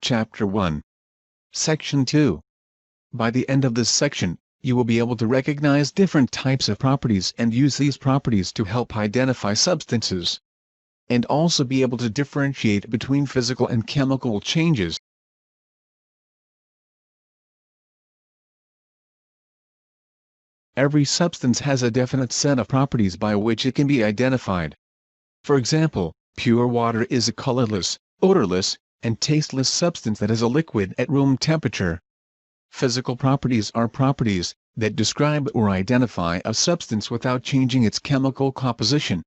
Chapter 1. Section 2. By the end of this section, you will be able to recognize different types of properties and use these properties to help identify substances, and also be able to differentiate between physical and chemical changes. Every substance has a definite set of properties by which it can be identified. For example, pure water is a colorless, odorless, and tasteless substance that is a liquid at room temperature. Physical properties are properties that describe or identify a substance without changing its chemical composition.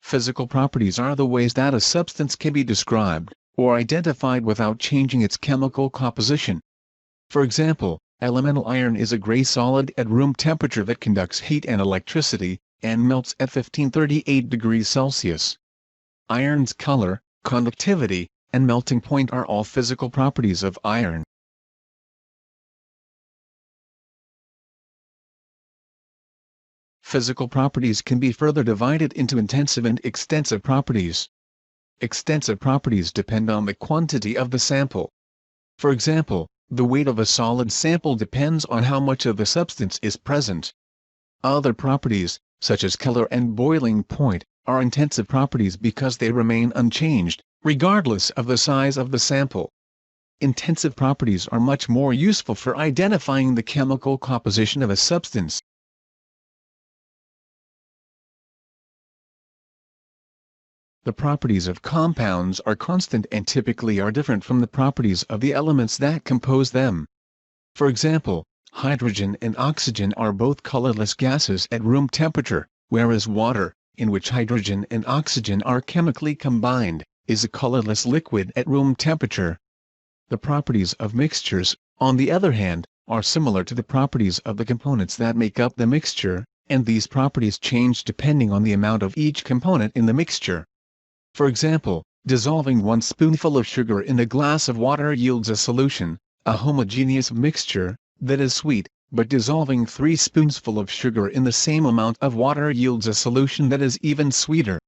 Physical properties are the ways that a substance can be described or identified without changing its chemical composition. For example, elemental iron is a gray solid at room temperature that conducts heat and electricity, and melts at 1538 degrees Celsius. Iron's color, conductivity, and melting point are all physical properties of iron. Physical properties can be further divided into intensive and extensive properties. Extensive properties depend on the quantity of the sample. For example, the weight of a solid sample depends on how much of the substance is present. Other properties, such as color and boiling point, are intensive properties because they remain unchanged, regardless of the size of the sample. Intensive properties are much more useful for identifying the chemical composition of a substance. The properties of compounds are constant and typically are different from the properties of the elements that compose them. For example, hydrogen and oxygen are both colorless gases at room temperature, whereas water, in which hydrogen and oxygen are chemically combined, is a colorless liquid at room temperature. The properties of mixtures, on the other hand, are similar to the properties of the components that make up the mixture, and these properties change depending on the amount of each component in the mixture. For example, dissolving 1 spoonful of sugar in a glass of water yields a solution, a homogeneous mixture, that is sweet, but dissolving 3 spoonsful of sugar in the same amount of water yields a solution that is even sweeter.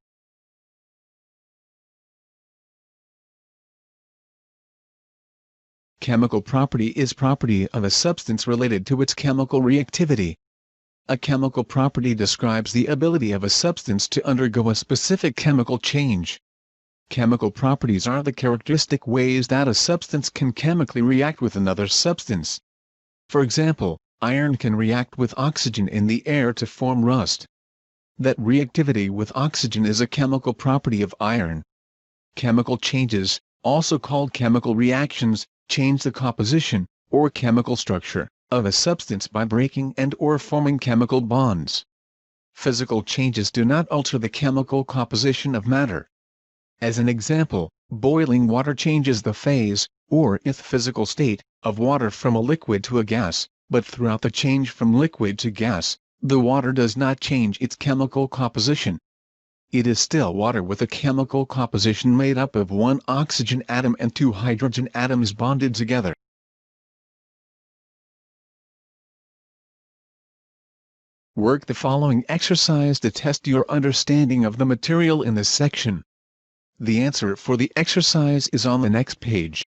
Chemical property is property of a substance related to its chemical reactivity. A chemical property describes the ability of a substance to undergo a specific chemical change. Chemical properties are the characteristic ways that a substance can chemically react with another substance. For example, iron can react with oxygen in the air to form rust. That reactivity with oxygen is a chemical property of iron. Chemical changes, also called chemical reactions, change the composition, or chemical structure, of a substance by breaking and/or forming chemical bonds. Physical changes do not alter the chemical composition of matter. As an example, boiling water changes the phase, or physical state, of water from a liquid to a gas, but throughout the change from liquid to gas, the water does not change its chemical composition. It is still water with a chemical composition made up of 1 oxygen atom and 2 hydrogen atoms bonded together. Work the following exercise to test your understanding of the material in this section. The answer for the exercise is on the next page.